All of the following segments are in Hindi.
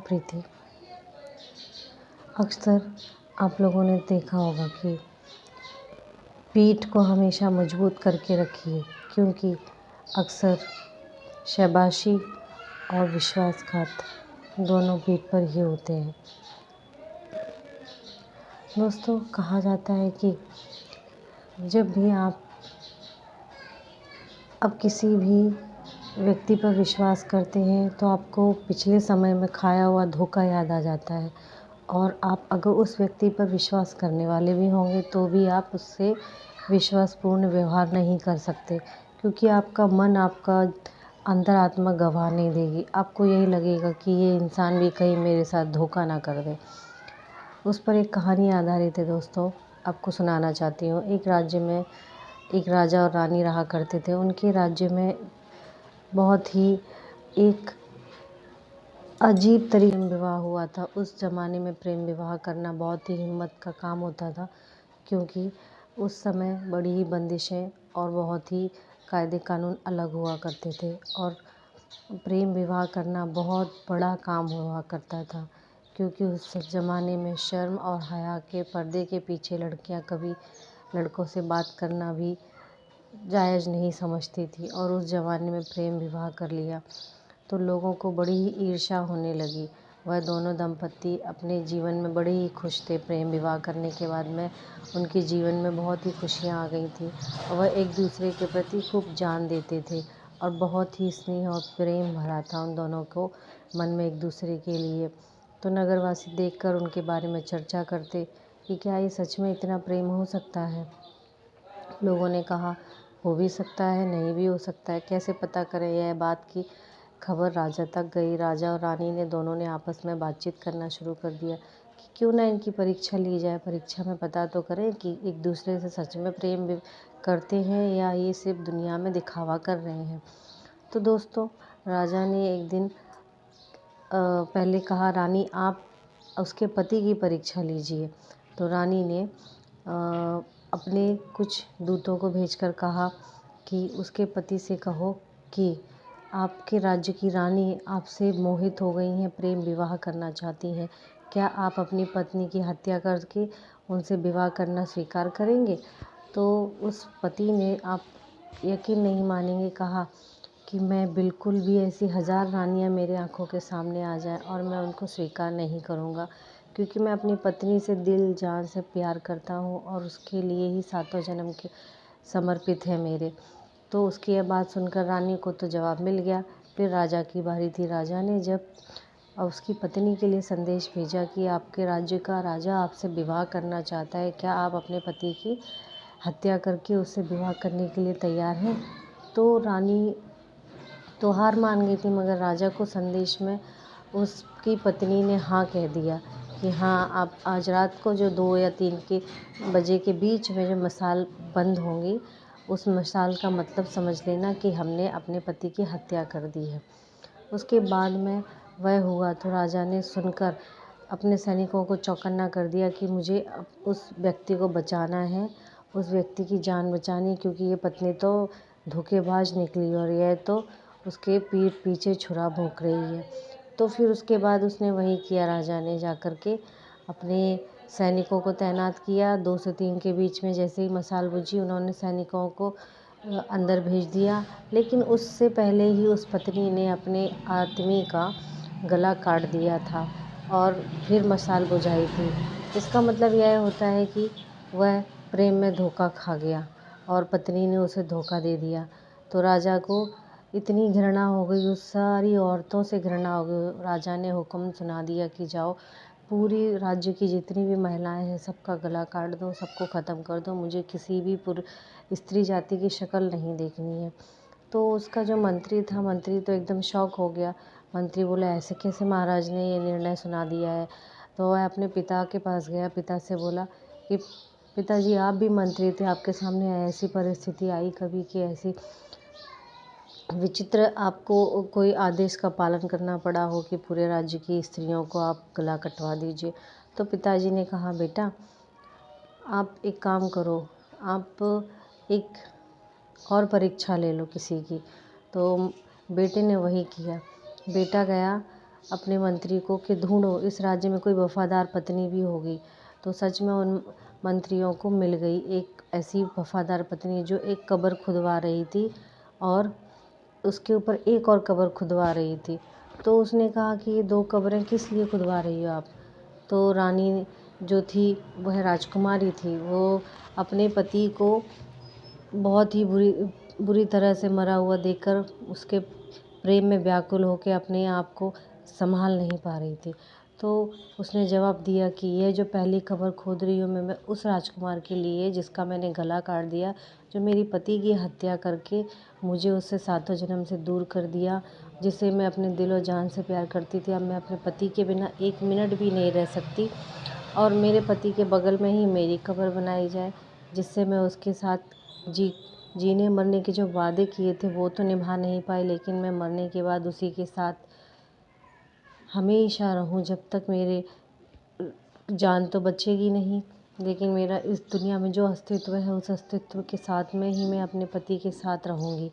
प्रीति। अक्सर आप लोगों ने देखा होगा कि पीठ को हमेशा मजबूत करके रखिए, क्योंकि अक्सर शाबाशी और विश्वासघात दोनों पीठ पर ही होते हैं। दोस्तों, कहा जाता है कि जब भी आप अब किसी भी व्यक्ति पर विश्वास करते हैं तो आपको पिछले समय में खाया हुआ धोखा याद आ जाता है, और आप अगर उस व्यक्ति पर विश्वास करने वाले भी होंगे तो भी आप उससे विश्वासपूर्ण व्यवहार नहीं कर सकते, क्योंकि आपका मन, आपका अंतरात्मा गवाह नहीं देगी। आपको यही लगेगा कि ये इंसान भी कहीं मेरे साथ धोखा ना कर दे। उस पर एक कहानी आधारित है दोस्तों, आपको सुनाना चाहती हूँ। एक राज्य में एक राजा और रानी रहा करते थे। उनके राज्य में बहुत ही एक अजीब तरीके से विवाह हुआ था। उस ज़माने में प्रेम विवाह करना बहुत ही हिम्मत का काम होता था, क्योंकि उस समय बड़ी ही बंदिशें और बहुत ही कायदे कानून अलग हुआ करते थे, और प्रेम विवाह करना बहुत बड़ा काम हुआ करता था, क्योंकि उस ज़माने में शर्म और हया के पर्दे के पीछे लड़कियां कभी लड़कों से बात करना भी जायज़ नहीं समझती थी। और उस ज़माने में प्रेम विवाह कर लिया तो लोगों को बड़ी ही ईर्ष्या होने लगी। वह दोनों दंपत्ति अपने जीवन में बड़े ही खुश थे। प्रेम विवाह करने के बाद में उनके जीवन में बहुत ही खुशियाँ आ गई थी, और वह एक दूसरे के प्रति खूब जान देते थे, और बहुत ही स्नेह और प्रेम भरा था उन दोनों को मन में एक दूसरे के लिए। तो नगरवासी देखकर उनके बारे में चर्चा करते कि क्या ये सच में इतना प्रेम हो सकता है। लोगों ने कहा, हो भी सकता है, नहीं भी हो सकता है, कैसे पता करें। यह बात की खबर राजा तक गई। राजा और रानी ने दोनों ने आपस में बातचीत करना शुरू कर दिया कि क्यों ना इनकी परीक्षा ली जाए। परीक्षा में पता तो करें कि एक दूसरे से सच में प्रेम करते हैं या ये सिर्फ दुनिया में दिखावा कर रहे हैं। तो दोस्तों, राजा ने एक दिन पहले कहा, रानी आप उसके पति की परीक्षा लीजिए। तो रानी ने अपने कुछ दूतों को भेजकर कहा कि उसके पति से कहो कि आपके राज्य की रानी आपसे मोहित हो गई हैं, प्रेम विवाह करना चाहती हैं। क्या आप अपनी पत्नी की हत्या करके उनसे विवाह करना स्वीकार करेंगे? तो उस पति ने, आप यकीन नहीं मानेंगे, कहा कि मैं बिल्कुल भी, ऐसी 1000 रानियाँ मेरे आँखों के सामने आ जाएं और मैं उनको स्वीकार नहीं करूँगा, क्योंकि मैं अपनी पत्नी से दिल जान से प्यार करता हूँ और उसके लिए ही 7 जन्म के समर्पित है मेरे। तो उसकी यह बात सुनकर रानी को तो जवाब मिल गया। फिर राजा की बारी थी। राजा ने जब उसकी पत्नी के लिए संदेश भेजा कि आपके राज्य का राजा आपसे विवाह करना चाहता है, क्या आप अपने पति की हत्या करके उससे विवाह करने के लिए तैयार हैं? तो रानी तो हार मान गई थी, मगर राजा को संदेश में उसकी पत्नी ने हाँ कह दिया कि हाँ, आप आज रात को जो 2 या 3 के बजे के बीच में जो मसाल बंद होंगी, उस मसाल का मतलब समझ लेना कि हमने अपने पति की हत्या कर दी है। उसके बाद में वह हुआ तो राजा ने सुनकर अपने सैनिकों को चौकन्ना कर दिया कि मुझे उस व्यक्ति को बचाना है, उस व्यक्ति की जान बचानी, क्योंकि ये पत्नी तो धोखेबाज निकली और यह तो उसके पीठ पीछे छुरा भोंक रही है। तो फिर उसके बाद उसने वही किया। राजा ने जाकर के अपने सैनिकों को तैनात किया। 2 से 3 के बीच में जैसे ही मसाल बुझी, उन्होंने सैनिकों को अंदर भेज दिया। लेकिन उससे पहले ही उस पत्नी ने अपने आदमी का गला काट दिया था और फिर मसाल बुझाई थी। इसका मतलब यह होता है कि वह प्रेम में धोखा खा गया और पत्नी ने उसे धोखा दे दिया। तो राजा को इतनी घृणा हो गई, उस सारी औरतों से घृणा हो गई। राजा ने हुक्म सुना दिया कि जाओ, पूरी राज्य की जितनी भी महिलाएं हैं सबका गला काट दो, सबको ख़त्म कर दो, मुझे किसी भी स्त्री जाति की शक्ल नहीं देखनी है। तो उसका जो मंत्री था, मंत्री तो एकदम शॉक हो गया। मंत्री बोला, ऐसे कैसे महाराज ने ये निर्णय सुना दिया है? तो वह अपने पिता के पास गया। पिता से बोला कि पिताजी, आप भी मंत्री थे, आपके सामने ऐसी परिस्थिति आई कभी कि ऐसी विचित्र आपको कोई आदेश का पालन करना पड़ा हो कि पूरे राज्य की स्त्रियों को आप गला कटवा दीजिए? तो पिताजी ने कहा, बेटा आप एक काम करो, आप एक और परीक्षा ले लो किसी की। तो बेटे ने वही किया। बेटा गया अपने मंत्री को कि ढूंढो इस राज्य में कोई वफ़ादार पत्नी भी होगी। तो सच में उन मंत्रियों को मिल गई एक ऐसी वफ़ादार पत्नी जो एक कब्र खुदवा रही थी और उसके ऊपर एक और कब्र खुदवा रही थी। तो उसने कहा कि ये 2 कब्रें किस लिए खुदवा रही हो आप? तो रानी जो थी वह राजकुमारी थी, वो अपने पति को बहुत ही बुरी तरह से मरा हुआ देखकर उसके प्रेम में व्याकुल होकर अपने आप को संभाल नहीं पा रही थी। तो उसने जवाब दिया कि यह जो पहली कब्र खोद रही हूँ मैं उस राजकुमार के लिए जिसका मैंने गला काट दिया, जो मेरे पति की हत्या करके मुझे उससे सातों जन्म से दूर कर दिया, जिसे मैं अपने दिल और जान से प्यार करती थी। अब मैं अपने पति के बिना 1 मिनट भी नहीं रह सकती और मेरे पति के बगल में ही मेरी कब्र बनाई जाए, जिससे मैं उसके साथ जीने मरने के जो वादे किए थे वो तो निभा नहीं पाई, लेकिन मैं मरने के बाद उसी के साथ हमेशा रहूं, जब तक मेरे जान तो बचेगी नहीं, लेकिन मेरा इस दुनिया में जो अस्तित्व है उस अस्तित्व के साथ में ही मैं अपने पति के साथ रहूँगी।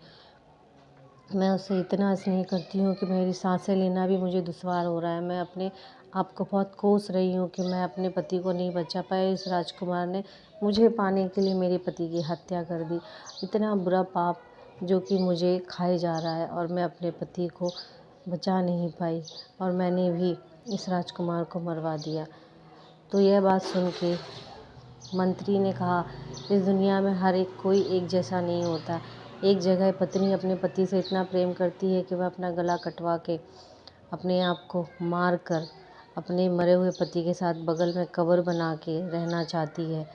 मैं उससे इतना स्नेह करती हूँ कि मेरी सांसें लेना भी मुझे दुश्वार हो रहा है। मैं अपने आप को बहुत कोस रही हूँ कि मैं अपने पति को नहीं बचा पाई। इस राजकुमार ने मुझे पाने के लिए मेरे पति की हत्या कर दी। इतना बुरा पाप जो कि मुझे खाए जा रहा है और मैं अपने पति को बचा नहीं पाई और मैंने भी इस राजकुमार को मरवा दिया। तो यह बात सुन के मंत्री ने कहा, इस दुनिया में हर एक कोई एक जैसा नहीं होता। एक जगह पत्नी अपने पति से इतना प्रेम करती है कि वह अपना गला कटवा के अपने आप को मार कर अपने मरे हुए पति के साथ बगल में कब्र बना के रहना चाहती है।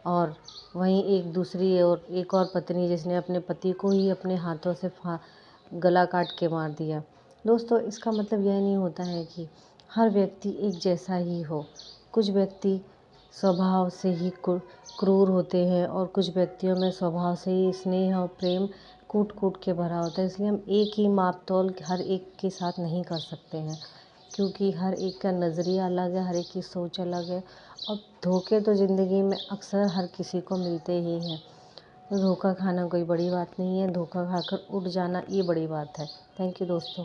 और वहीं एक और पत्नी जिसने अपने पति को ही अपने हाथों से गला काट के मार दिया। दोस्तों, इसका मतलब यह नहीं होता है कि हर व्यक्ति एक जैसा ही हो। कुछ व्यक्ति स्वभाव से ही क्रूर होते हैं और कुछ व्यक्तियों में स्वभाव से ही स्नेह और प्रेम कूट कूट के भरा होता है। इसलिए हम एक ही माप तौल हर एक के साथ नहीं कर सकते हैं, क्योंकि हर एक का नज़रिया अलग है, हर एक की सोच अलग है। और धोखे तो ज़िंदगी में अक्सर हर किसी को मिलते ही हैं। तो धोखा खाना कोई बड़ी बात नहीं है, धोखा खाकर उठ जाना ये बड़ी बात है। थैंक यू दोस्तों।